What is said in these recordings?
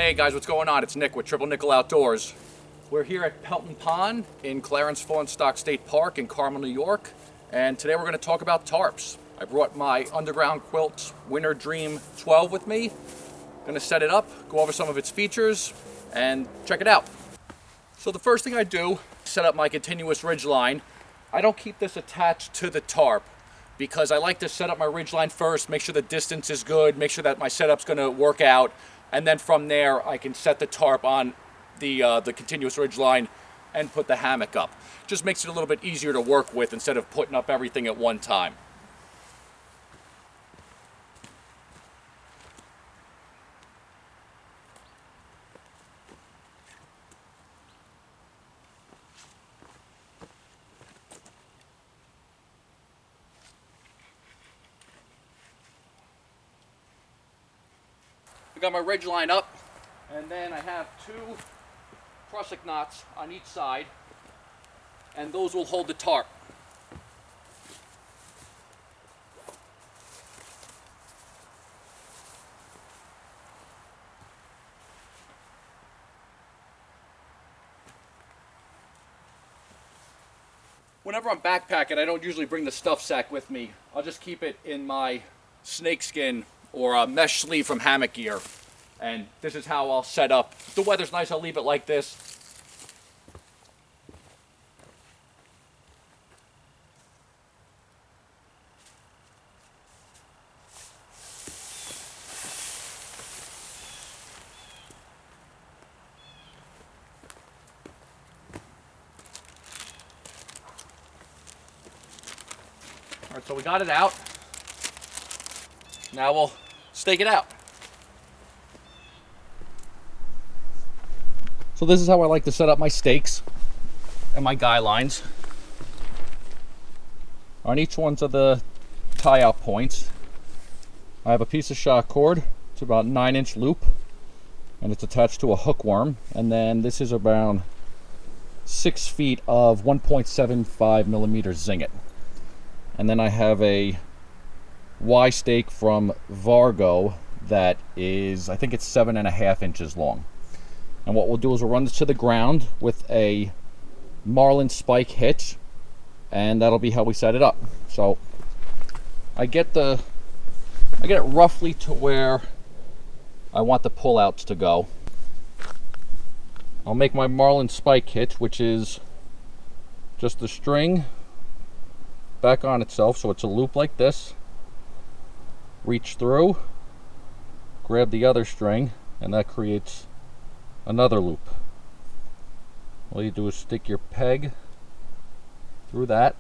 Hey guys, what's going on? It's Nick with Triple Nickel Outdoors. We're here at Pelton Pond in Clarence Fallenstock State Park in Carmel, New York. And today we're going to talk about tarps. I brought my Underground Quilts Winterdream 12 with me. Going to set it up, go over some of its features, and check it out. So the first thing I do, set up my continuous ridge line. I don't keep this attached to the tarp because I like to set up my ridge line first, make sure the distance is good, make sure that my setup's going to work out, and then from there I can set the tarp on the continuous ridge line and put the hammock up. Just makes it a little bit easier to work with instead of putting up everything at one time. I got my ridge line up, and then I have two prusik knots on each side, and those will hold the tarp. Whenever I'm backpacking, I don't usually bring the stuff sack with me. I'll just keep it in my snakeskin or a mesh sleeve from Hammock gear. And this is how I'll set up. If the weather's nice, I'll leave it like this. All right, so we got it out. Now we'll stake it out. So this is how I like to set up my stakes and my guy lines. On each one of the tie-out points, I have a piece of shot cord. It's about 9-inch loop, and it's attached to a hookworm. And then this is around 6 feet of 1.75 millimeter Zing-It. And then I have a Y stake from Vargo that is, I think it's 7.5 inches long. And what we'll do is we'll run this to the ground with a marlin spike hitch, and that'll be how we set it up. So I get it roughly to where I want the pullouts to go. I'll make my marlin spike hitch, which is just the string back on itself, so it's a loop like this. Reach through, grab the other string, and that creates another loop. All you do is stick your peg through that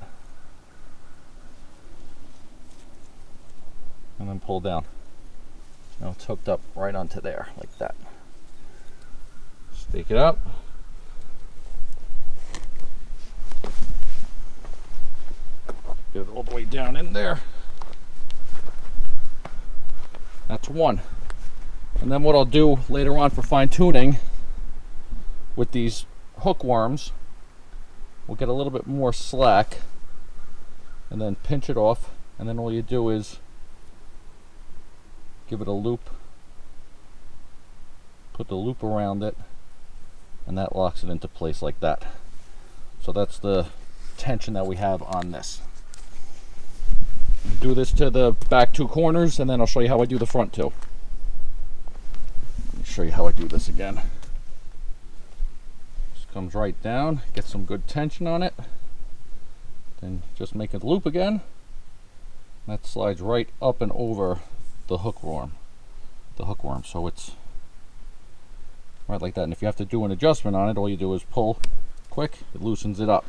and then pull down. Now it's hooked up right onto there like that. Stake it up. Get it all the way down in there. That's one. And then what I'll do later on for fine tuning with these hookworms, we'll get a little bit more slack and then pinch it off, and then all you do is give it a loop, put the loop around it, and that locks it into place like that. So that's the tension that we have on this. Do this to the back two corners, and then I'll show you how I do the front two. Let me show you how I do this again. Comes right down, get some good tension on it, then just make it loop again. That slides right up and over the hookworm, so it's right like that. And if you have to do an adjustment on it, all you do is pull quick, it loosens it up.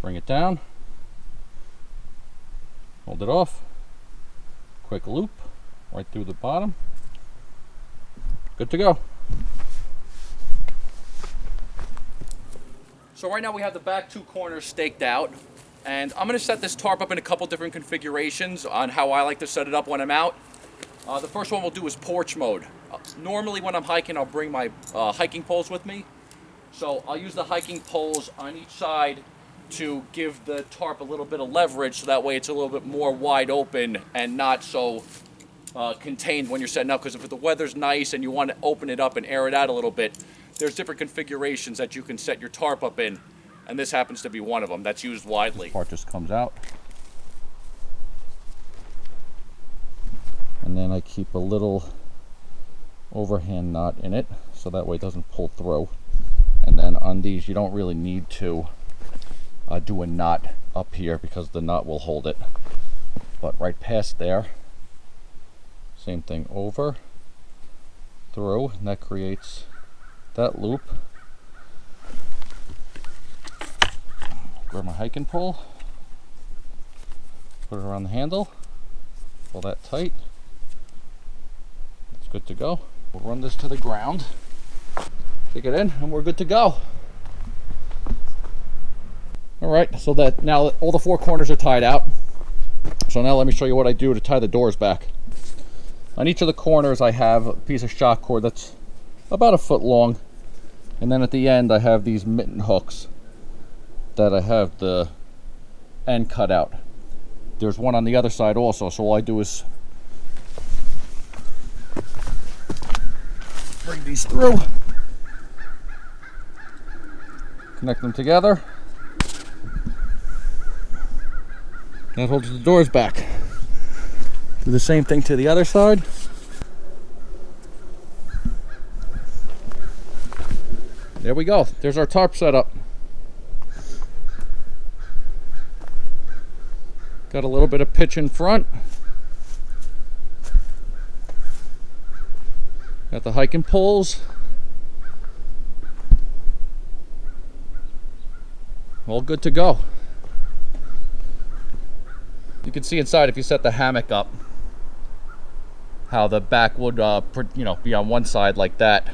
Bring it down, hold it off, quick loop right through the bottom, good to go. So right now we have the back two corners staked out, and I'm going to set this tarp up in a couple different configurations on how I like to set it up when I'm out. The first one we'll do is porch mode. Normally when I'm hiking, I'll bring my hiking poles with me. So I'll use the hiking poles on each side to give the tarp a little bit of leverage, so that way it's a little bit more wide open and not so contained when you're setting up, because if the weather's nice and you want to open it up and air it out a little bit, there's different configurations that you can set your tarp up in, and this happens to be one of them that's used widely. This part just comes out, and then I keep a little overhand knot in it so that way it doesn't pull through. And then on these you don't really need to do a knot up here because the knot will hold it, but right past there, same thing, over, through, and that creates that loop. Grab my hiking pole, put it around the handle, pull that tight. It's good to go. We'll run this to the ground, kick it in, and we're good to go. All right, so that now all the four corners are tied out. So now let me show you what I do to tie the doors back. On each of the corners I have a piece of shock cord that's about 1 foot long, and then at the end I have these mitten hooks that I have the end cut out. There's one on the other side also, so all I do is bring these through, connect them together. That holds the doors back. Do the same thing to the other side. There we go. There's our tarp setup. Got a little bit of pitch in front. Got the hiking poles. All good to go. You can see inside if you set the hammock up how the back would be on one side like that,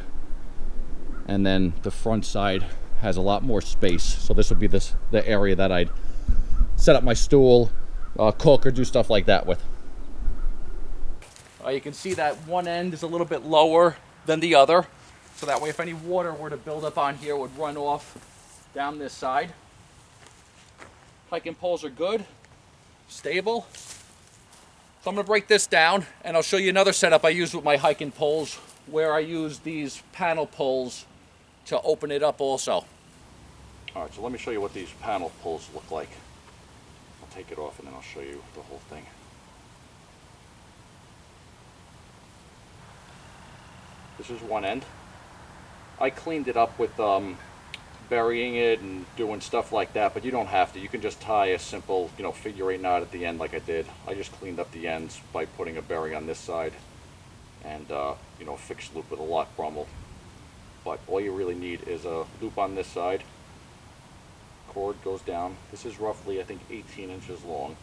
and then the front side has a lot more space. So this would be the area that I'd set up my stool, cook, or do stuff like that with. You can see that one end is a little bit lower than the other, so that way if any water were to build up on here, it would run off down this side. Hiking poles are good, stable. So I'm going to break this down and I'll show you another setup I use with my hiking poles, where I use these panel poles to open it up also. Alright, so let me show you what these panel poles look like. I'll take it off and then I'll show you the whole thing. This is one end. I cleaned it up with burying it and doing stuff like that, but you don't have to. You can just tie a simple, figure 8 knot at the end like I did. I just cleaned up the ends by putting a bury on this side and a fixed loop with a lock brummel. But all you really need is a loop on this side. Cord goes down. This is roughly, I think, 18 inches long.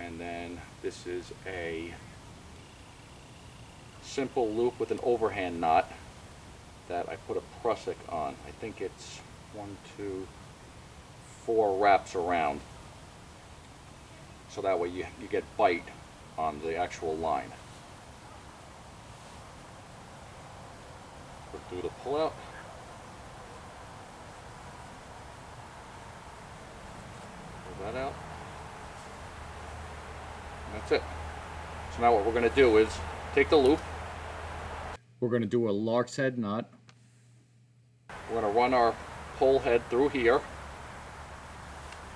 And then this is a simple loop with an overhand knot that I put a prusik on. I think it's 1, 2, 4 wraps around, so that way you get bite on the actual line. Put through the pull out. Pull that out. And that's it. So now what we're going to do is take the loop. We're going to do a lark's head knot. We're going to run our pole head through here,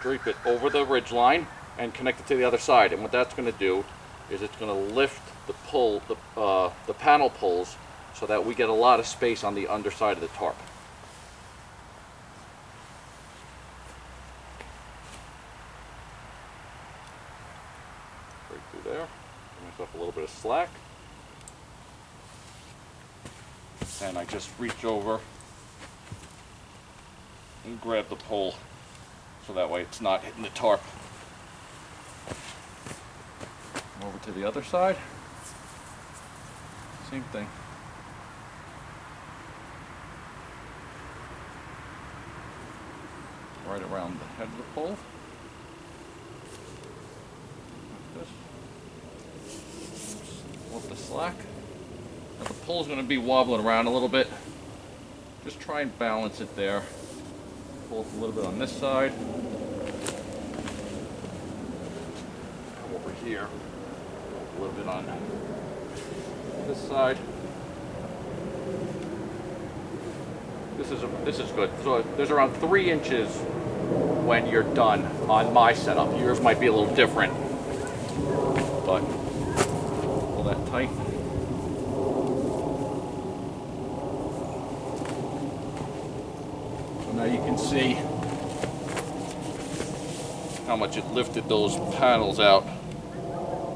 drape it over the ridge line, and connect it to the other side. And what that's going to do is it's going to lift the panel poles so that we get a lot of space on the underside of the tarp. Right through there. Give myself a little bit of slack. And I just reach over and grab the pole so that way it's not hitting the tarp. Over to the other side. Same thing. Right around the head of the pole. Like this. Lift the slack. Now the pole's going to be wobbling around a little bit. Just try and balance it there. Pull it a little bit on this side. Come over here. a little bit on this side. This is good. So there's around 3 inches when you're done on my setup. Yours might be a little different, but pull that tight. So now you can see how much it lifted those panels out.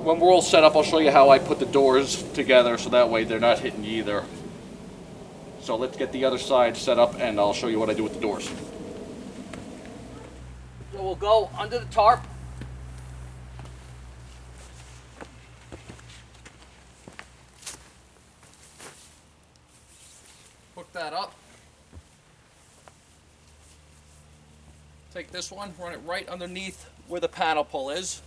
When we're all set up, I'll show you how I put the doors together so that way they're not hitting you either. So let's get the other side set up and I'll show you what I do with the doors. So we'll go under the tarp. Hook that up. Take this one, run it right underneath where the panel pull is.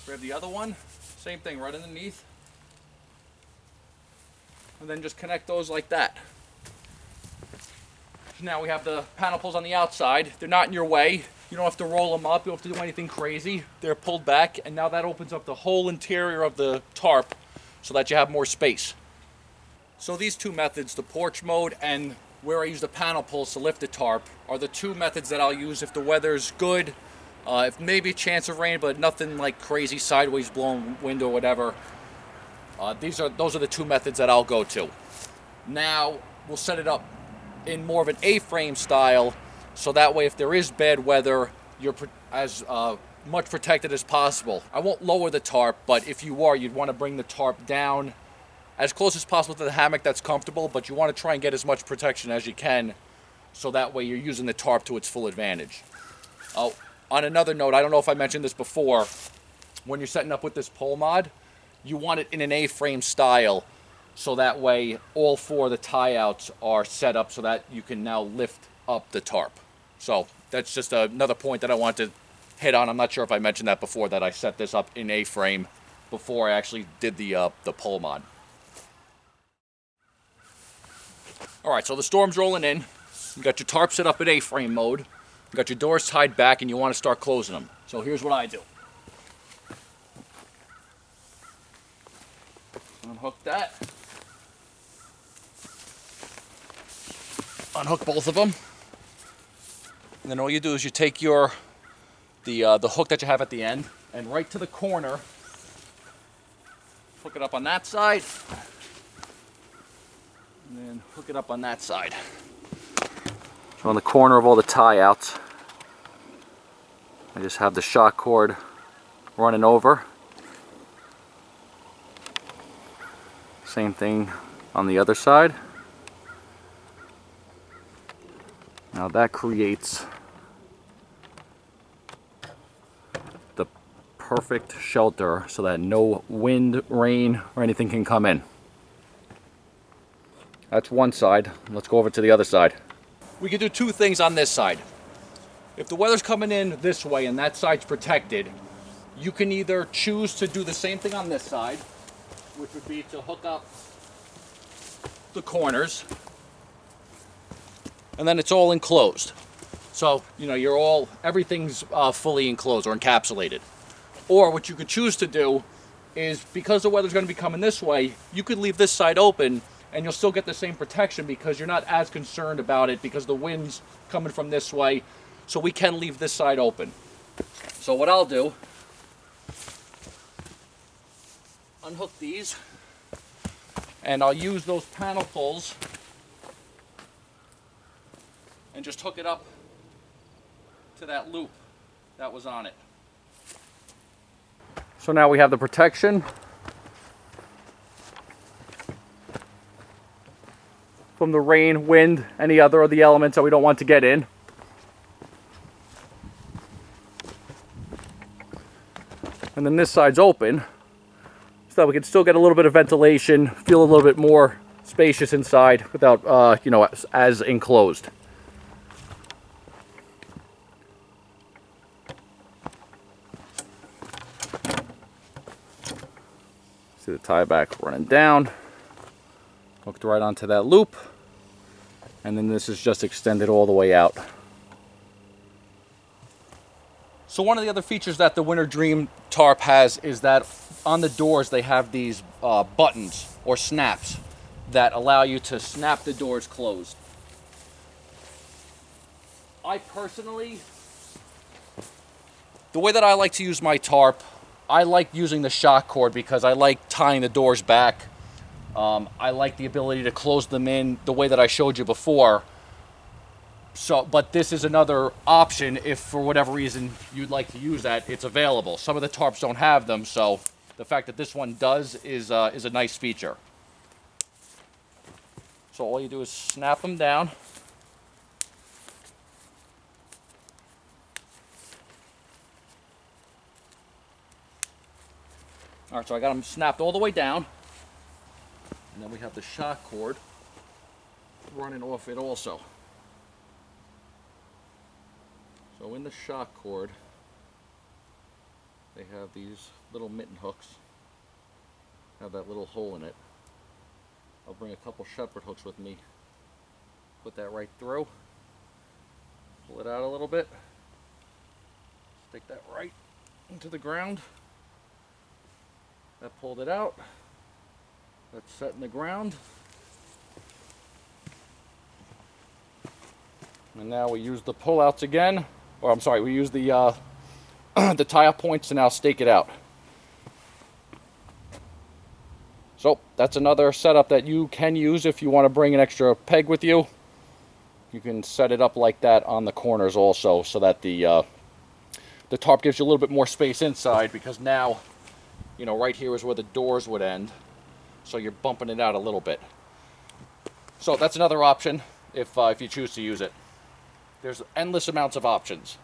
Grab the other one, same thing, right underneath. And then just connect those like that. So now we have the panel pulls on the outside. They're not in your way. You don't have to roll them up. You don't have to do anything crazy. They're pulled back, and now that opens up the whole interior of the tarp so that you have more space. So these two methods, the porch mode and where I use the panel pulls to lift the tarp, are the two methods that I'll use if the weather's good, if maybe a chance of rain, but nothing like crazy sideways blowing wind or whatever. Those are the two methods that I'll go to. Now we'll set it up in more of an A-frame style, so that way if there is bad weather, you're as much protected as possible. I won't lower the tarp, but if you are, you'd want to bring the tarp down as close as possible to the hammock that's comfortable, but you want to try and get as much protection as you can, so that way you're using the tarp to its full advantage. Oh, on another note, I don't know if I mentioned this before, when you're setting up with this pole mod, you want it in an A-frame style, so that way all 4 of the tie-outs are set up so that you can now lift up the tarp. So that's just another point that I want to hit on. I'm not sure if I mentioned that before, that I set this up in A-frame before I actually did the pole mod. All right, so the storm's rolling in. You got your tarp set up in A-frame mode. You got your doors tied back, and you want to start closing them. So here's what I do. Unhook that. Unhook both of them. And then all you do is you take the hook that you have at the end and right to the corner, hook it up on that side, and then hook it up on that side. So on the corner of all the tie-outs, I just have the shock cord running over. Same thing on the other side. Now that creates the perfect shelter so that no wind, rain, or anything can come in. That's one side. Let's go over to the other side. We can do 2 things on this side. If the weather's coming in this way and that side's protected, you can either choose to do the same thing on this side, which would be to hook up the corners, and then it's all enclosed. So, you know, everything's fully enclosed or encapsulated. Or what you could choose to do is, because the weather's going to be coming this way, you could leave this side open and you'll still get the same protection because you're not as concerned about it because the wind's coming from this way. So we can leave this side open. So what I'll do, unhook these, and I'll use those panel pulls and just hook it up to that loop that was on it. So now we have the protection from the rain, wind, any other of the elements that we don't want to get in. And then this side's open, so that we can still get a little bit of ventilation, feel a little bit more spacious inside without, you know, as enclosed. See the tie back running down, hooked right onto that loop, and then this is just extended all the way out. So one of the other features that the Winterdream tarp has is that on the doors they have these buttons or snaps that allow you to snap the doors closed. I personally, the way that I like to use my tarp, I like using the shock cord because I like tying the doors back. I like the ability to close them in the way that I showed you before. So, but this is another option if for whatever reason you'd like to use that, it's available. Some of the tarps don't have them, so the fact that this one does is a nice feature. So all you do is snap them down. All right, so I got them snapped all the way down. And then we have the shock cord running off it also. So in the shock cord, they have these little mitten hooks. Have that little hole in it. I'll bring a couple shepherd hooks with me. Put that right through. Pull it out a little bit. Stick that right into the ground. That pulled it out. That's set in the ground. And now we use the pullouts again. Or I'm sorry, we use the the tie-up points to now stake it out. So that's another setup that you can use if you want to bring an extra peg with you. You can set it up like that on the corners also, so that the tarp gives you a little bit more space inside, because now, you know, right here is where the doors would end. So you're bumping it out a little bit. So that's another option if you choose to use it. There's endless amounts of options.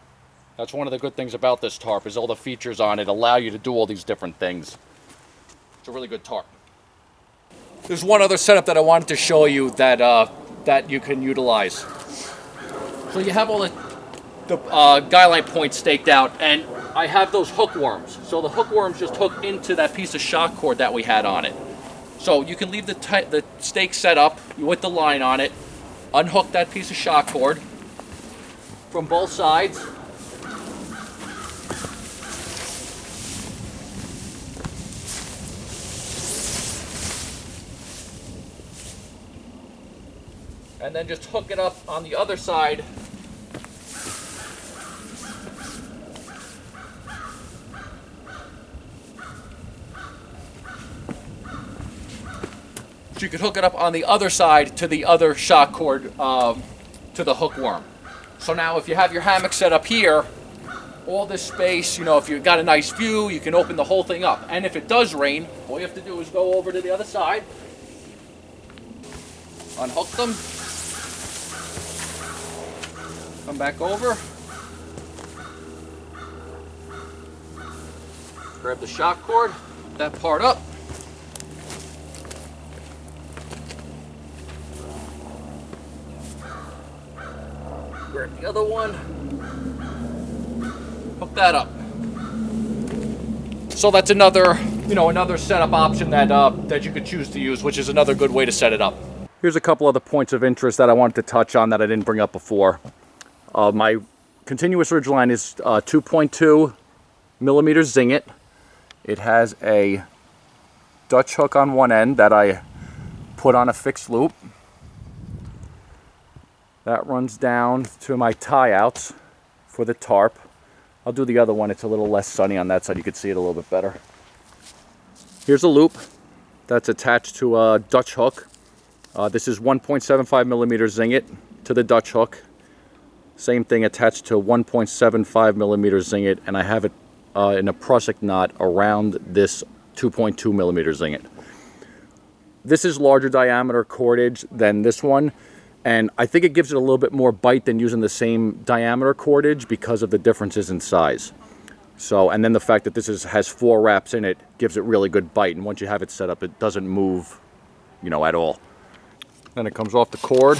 That's one of the good things about this tarp, is all the features on it allow you to do all these different things. It's a really good tarp. There's one other setup that I wanted to show you that that you can utilize. So you have all the guy line points staked out, and I have those hookworms. So the hookworms just hook into that piece of shock cord that we had on it. So you can leave the stake set up with the line on it, unhook that piece of shock cord from both sides. And then just hook it up on the other side. So you could hook it up on the other side to the other shock cord to the hookworm. So now if you have your hammock set up here, all this space, you know, if you've got a nice view, you can open the whole thing up. And if it does rain, all you have to do is go over to the other side, unhook them, come back over, grab the shock cord, that part up, grab the other one, hook that up. So that's another, you know, another setup option that that you could choose to use, which is another good way to set it up. Here's a couple other points of interest that I wanted to touch on that I didn't bring up before. My continuous ridge line is 2.2 millimeter Zing-It. It has a Dutch hook on one end that I put on a fixed loop. That runs down to my tie outs for the tarp. I'll do the other one. It's a little less sunny on that side. You can see it a little bit better. Here's a loop that's attached to a Dutch hook. This is 1.75 millimeter Zing-It to the Dutch hook. Same thing attached to 1.75 millimeter Zing-It, and I have it in a Prusik knot around this 2.2 millimeter Zing-It. This is larger diameter cordage than this one, and I think it gives it a little bit more bite than using the same diameter cordage because of the differences in size. So, and then the fact that this has 4 wraps in it gives it really good bite, and once you have it set up, it doesn't move, you know, at all. Then it comes off the cord.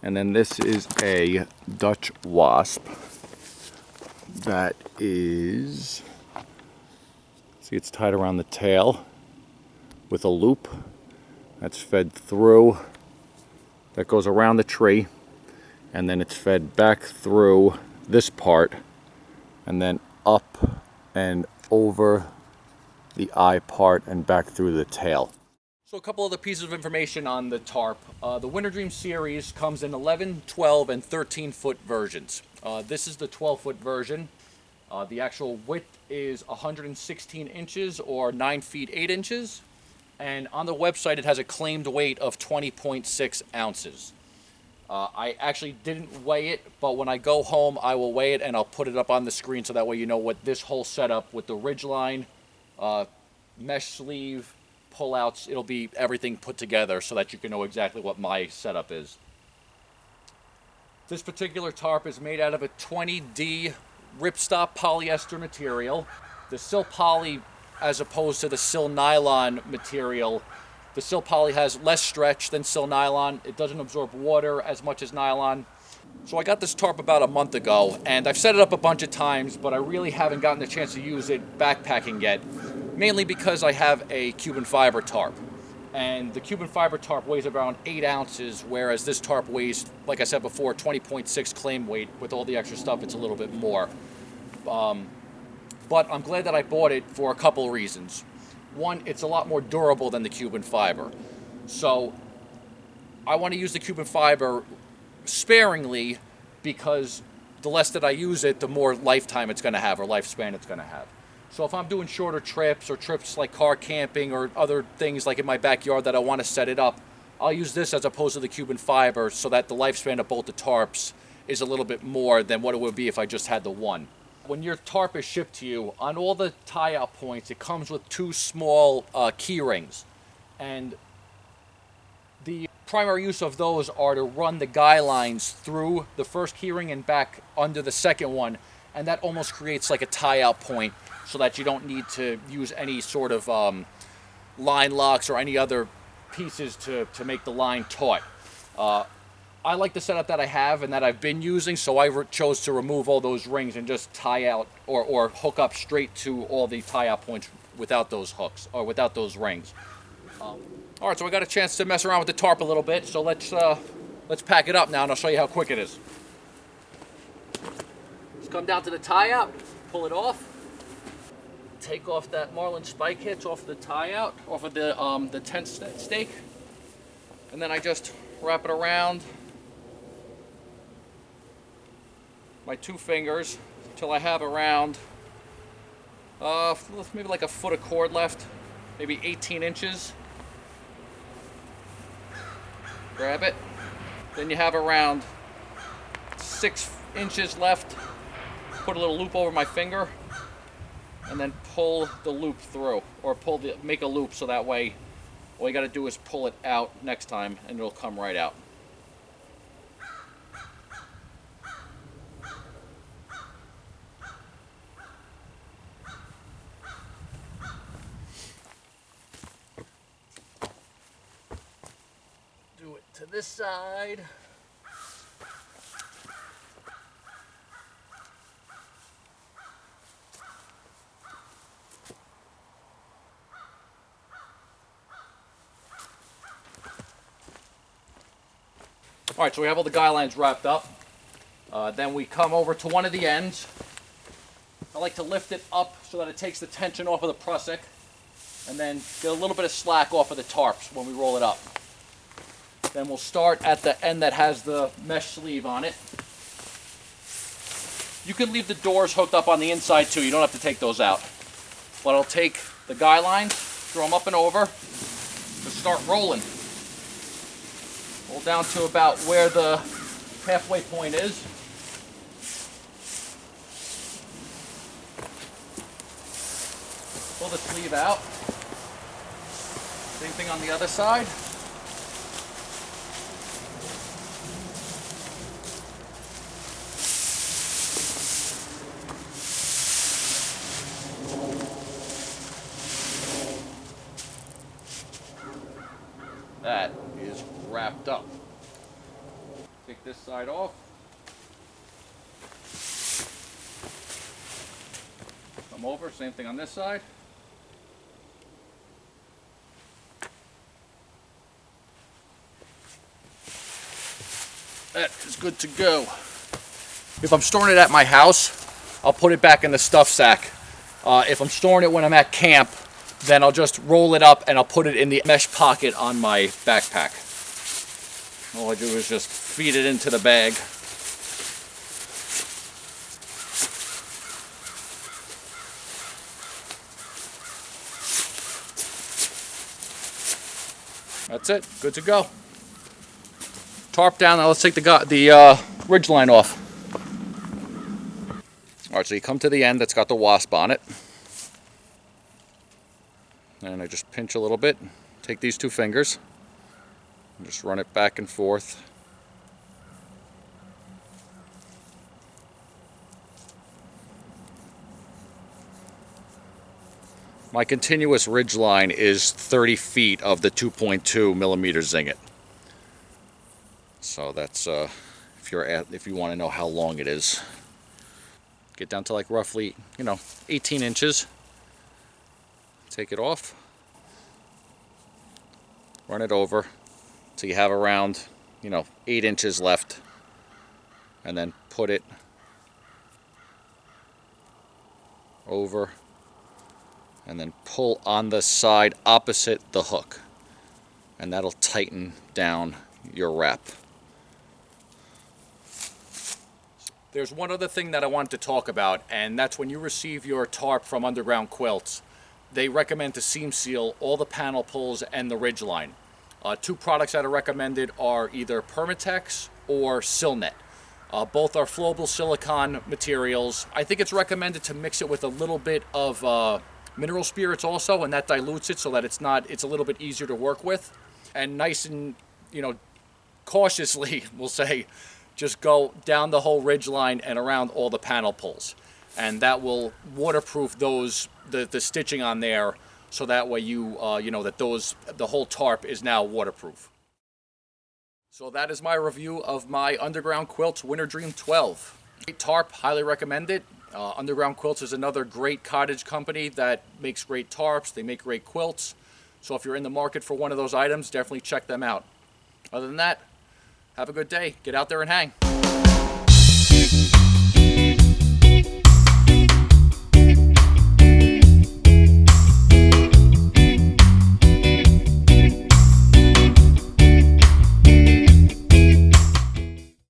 And then this is a Dutch wasp that is, see, it's tied around the tail with a loop that's fed through, that goes around the tree, and then it's fed back through this part and then up and over the eye part and back through the tail. So a couple other pieces of information on the tarp. The Winterdream series comes in 11, 12, and 13-foot versions. This is the 12-foot version. The actual width is 116 inches or 9 feet 8 inches. And on the website it has a claimed weight of 20.6 ounces. I actually didn't weigh it, but when I go home I will weigh it and I'll put it up on the screen so that way you know what this whole setup with the ridgeline, mesh sleeve, pullouts, it'll be everything put together so that you can know exactly what my setup is. This particular tarp is made out of a 20D ripstop polyester material. The sil poly, as opposed to the sil nylon material, the sil poly has less stretch than sil nylon. It doesn't absorb water as much as nylon. So I got this tarp about a month ago, and I've set it up a bunch of times, but I really haven't gotten the chance to use it backpacking yet. Mainly because I have a Cuban fiber tarp. And the Cuban fiber tarp weighs around 8 ounces, whereas this tarp weighs, like I said before, 20.6 claim weight. With all the extra stuff, it's a little bit more. But I'm glad that I bought it for a couple of reasons. One, it's a lot more durable than the Cuban fiber. So I want to use the Cuban fiber sparingly because the less that I use it, the more lifetime it's going to have or lifespan it's going to have. So if I'm doing shorter trips or trips like car camping or other things like in my backyard that I want to set it up, I'll use this as opposed to the Cuban fiber so that the lifespan of both the tarps is a little bit more than what it would be if I just had the one. When your tarp is shipped to you, on all the tie-out points, it comes with 2 small key rings. And the primary use of those are to run the guy lines through the first key ring and back under the second one. And that almost creates like a tie-out point so that you don't need to use any sort of line locks or any other pieces to make the line taut. I like the setup that I have and that I've been using, so I chose to remove all those rings and just tie out or hook up straight to all the tie-out points without those hooks or without those rings. All right, so I got a chance to mess around with the tarp a little bit, so let's pack it up now and I'll show you how quick it is. Just come down to the tie-out, pull it off. Take off that marlin spike hitch off the tie-out, off of the tent stake, and then I just wrap it around my 2 fingers until I have around maybe like a foot of cord left, maybe 18 inches. Grab it. Then you have around 6 inches left. Put a little loop over my finger. And then pull the loop through, or make a loop so that way all you got to do is pull it out next time and it'll come right out. Do it to this side. All right, so we have all the guy lines wrapped up. Then we come over to one of the ends. I like to lift it up so that it takes the tension off of the prusik, and then get a little bit of slack off of the tarps when we roll it up. Then we'll start at the end that has the mesh sleeve on it. You can leave the doors hooked up on the inside too. You don't have to take those out. But I'll take the guy lines, throw them up and over, to start rolling. Roll down to about where the halfway point is. Pull the sleeve out. Same thing on the other side. That is wrapped up. Take this side off. Come over, same thing on this side. That is good to go. If I'm storing it at my house, I'll put it back in the stuff sack. If I'm storing it when I'm at camp, then I'll just roll it up and I'll put it in the mesh pocket on my backpack. All I do is just feed it into the bag. That's it, good to go. Tarp down, now let's take the ridge line off. Alright, so you come to the end that's got the wasp on it. And I just pinch a little bit, take these 2 fingers, and just run it back and forth. My continuous ridge line is 30 feet of the 2.2 millimeter Zing-It. So that's if you want to know how long it is. Get down to like roughly, 18 inches. Take it off. Run it over so you have around, 8 inches left. And then put it over. And then pull on the side opposite the hook. And that'll tighten down your wrap. There's one other thing that I wanted to talk about, and that's when you receive your tarp from Underground Quilts, they recommend to seam seal all the panel pulls and the ridge line. 2 products that are recommended are either Permatex or Silnet. Both are flowable silicone materials. I think it's recommended to mix it with a little bit of mineral spirits also, and that dilutes it so that it's a little bit easier to work with. And nice and, cautiously, we'll say, just go down the whole ridge line and around all the panel pulls. And that will waterproof the stitching on there, so that way the whole tarp is now waterproof. So that is my review of my Underground Quilts Winterdream 12. Great tarp, highly recommend it. Underground Quilts is another great cottage company that makes great tarps. They make great quilts. So if you're in the market for one of those items, definitely check them out. Other than that, have a good day. Get out there and hang.